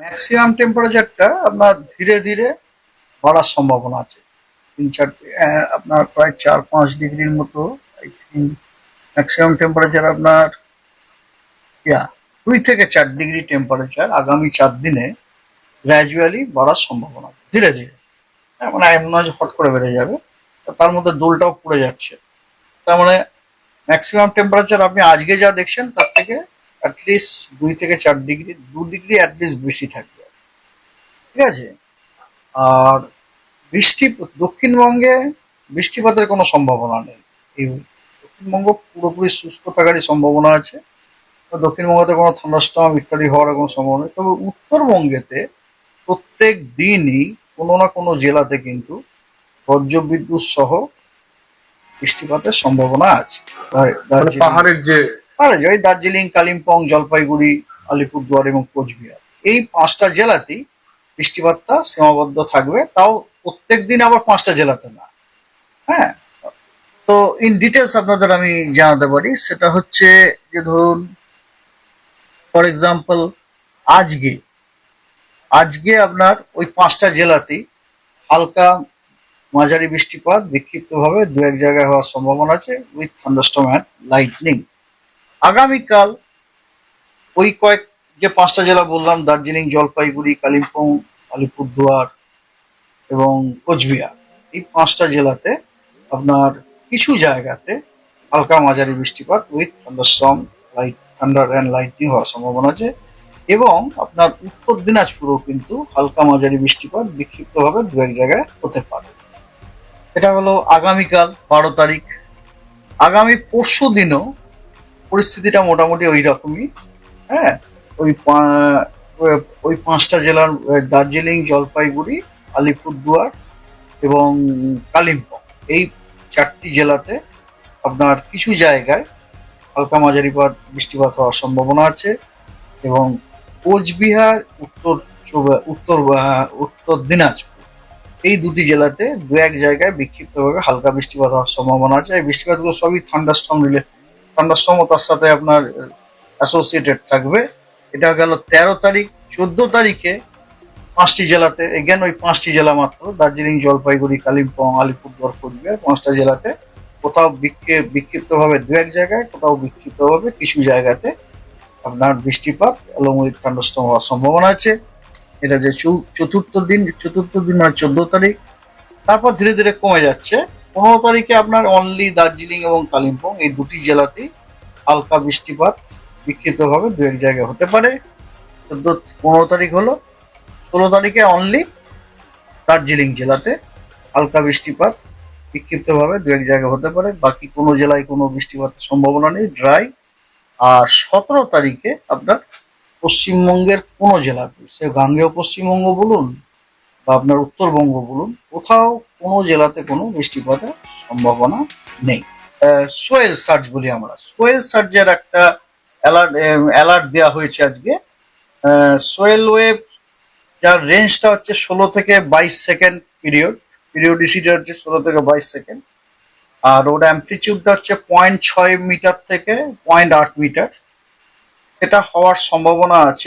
Maximum টেম্পারেচারটা আপনার ধীরে ধীরে বাড়ার সম্ভাবনা আছে। আপনার প্রায় 4-5 ডিগ্রির মতো আই থিঙ্ক ম্যাক্সিমাম টেম্পারেচার আপনার 2 থেকে 4 ডিগ্রি টেম্পারেচার আগামী 4 দিনে গ্র্যাজুয়ালি বাড়ার সম্ভাবনা আছে ধীরে ধীরে। মানে এমন নয় যে ফট করে বেড়ে যাবে, তার মধ্যে দোলটাও পড়ে যাচ্ছে। তার মানে ম্যাক্সিমাম টেম্পারেচার আপনি আজকে যা দেখছেন তার থেকে অ্যাটলিস্ট 2 থেকে 4 ডিগ্রি, 2 ডিগ্রি অ্যাটলিস্ট বেশি থাকবে, ঠিক আছে? আর বৃষ্টি দক্ষিণবঙ্গে বৃষ্টিপাতের কোনো সম্ভাবনা নেই এই দক্ষিণবঙ্গ পুরোপুরি শুষ্ক থাকারই সম্ভাবনা আছে। তো দক্ষিণবঙ্গতে কোনো থান্ডারস্টর্ম ইত্যাদি হওয়ার কোনো সম্ভাবনা নেই। তবে উত্তরবঙ্গেতে প্রত্যেক দিনই কোনো না কোনো জেলাতে কিন্তু বজ্রবিদ্যুৎ সহ বৃষ্টিপাতের সম্ভাবনা আছে। দার্জিলিং, পাহাড়ের যে ওই দার্জিলিং, কালিম্পং, জলপাইগুড়ি, আলিপুরদুয়ার এবং কোচবিহার, এই 5টা জেলাতেই বৃষ্টিপাতটা সীমাবদ্ধ থাকবে। তাও প্রত্যেক দিন আবার 5টা জেলাতে না। হ্যাঁ, তো ইন ডিটেলস আপনাদের আমি জানাতে পারি। সেটা হচ্ছে যে ধরুন ফর এক্সাম্পল আজকে আজকে আপনার ওই 5টা জেলাতেই হালকা মাঝারি বৃষ্টিপাত বিক্ষিপ্তভাবে 2-1 জায়গায় হওয়ার সম্ভাবনা আছে উইথ থান্ডারস্টর্ম অ্যান্ড লাইটনিং। আগামীকাল ওই যে 5টা জেলা বললাম, দার্জিলিং, জলপাইগুড়ি, কালিম্পং, আলিপুরদুয়ার এবং কোচবিহার, এই 5টা জেলাতে আপনার কিছু জায়গাতে হালকা মাঝারি বৃষ্টিপাত with thunderstorm, thunder and lightning হওয়ার সম্ভাবনা আছে। এবং আপনার উত্তর দিনাজপুরেও কিন্তু হালকা মাঝারি বৃষ্টিপাত বিক্ষিপ্তভাবে 2-1 জায়গায় হতে পারে। এটা হলো আগামীকাল 12 তারিখ। আগামী পরশু দিনও পরিস্থিতিটা মোটামুটি ওই রকমই। হ্যাঁ, ওই 5টা জেলার দার্জিলিং, জলপাইগুড়ি, আলিপুরদুয়ার এবং কালিম্পং, এই 4টি জেলাতে আপনার কিছু জায়গায় হালকা মাঝারি বৃষ্টিপাত হওয়ার সম্ভাবনা আছে। এবং কোচবিহার, উত্তর দিনাজপুর, এই 2টি জেলাতে 2-1 জায়গায় বিক্ষিপ্তভাবে হালকা বৃষ্টিপাত হওয়ার সম্ভাবনা আছে। এই বৃষ্টিপাতগুলো সবই থান্ডারস্টর্ম তার সাথে আপনার অ্যাসোসিয়েটেড থাকবে। এটা গেল 13 তারিখ। 14 তারিখে 5টি জেলাতে, এগেন ওই 5টি জেলা মাত্র, দার্জিলিং, জলপাইগুড়ি, কালিম্পং, আলিপুরদুয়ার, কোচবিহার, 5টা জেলাতে কোথাও বিক্ষিপ্তভাবে 2-1 জায়গায়, কোথাও বিক্ষিপ্তভাবে কিছু জায়গাতে আপনার বৃষ্টিপাত এবং উইথ থান্ডারস্টর্ম হওয়ার সম্ভাবনা আছে। এটা যে চতুর্থ দিন মানে 14 তারিখ। তারপর ধীরে ধীরে কমে যাচ্ছে। 15 তারিখে আপনার অনলি দার্জিলিং এবং কালিম্পং, এই 2টি জেলাতেই হালকা বৃষ্টিপাত বিক্ষিপ্তভাবে 2-1 জায়গায় হতে পারে। 15 তারিখ হলো। 16 তারিখে অনলি দার্জিলিং জেলাতে হালকা বৃষ্টিপাত বিক্ষিপ্তভাবে 2-1 জায়গায় হতে পারে। বাকি কোনো জেলায় কোনো বৃষ্টিপাতের সম্ভাবনা নেই, ড্রাই। আর 17 তারিখে আপনার পশ্চিমবঙ্গের কোনো জেলাতে, সে গাঙ্গেয় পশ্চিমবঙ্গ বলুন বা আপনার উত্তরবঙ্গ বলুন, কোথাও কোনো জেলাতে কোনো বৃষ্টিপাতের সম্ভাবনা নেই। সোয়েল সার্চ বলি আমরা, সোয়েল সার্চের একটা অ্যালার্ট দেওয়া হয়েছে আজকে। সোয়েল ওয়েভ যার রেঞ্জটা হচ্ছে 16 থেকে 22 সেকেন্ড পিরিয়ডিসিটি হচ্ছে 16 থেকে 22 সেকেন্ড। আর ওর অ্যাম্পলিটিউডটা হচ্ছে 0.6 মিটার থেকে 0.8 মিটার। এটা হওয়ার সম্ভাবনা আছে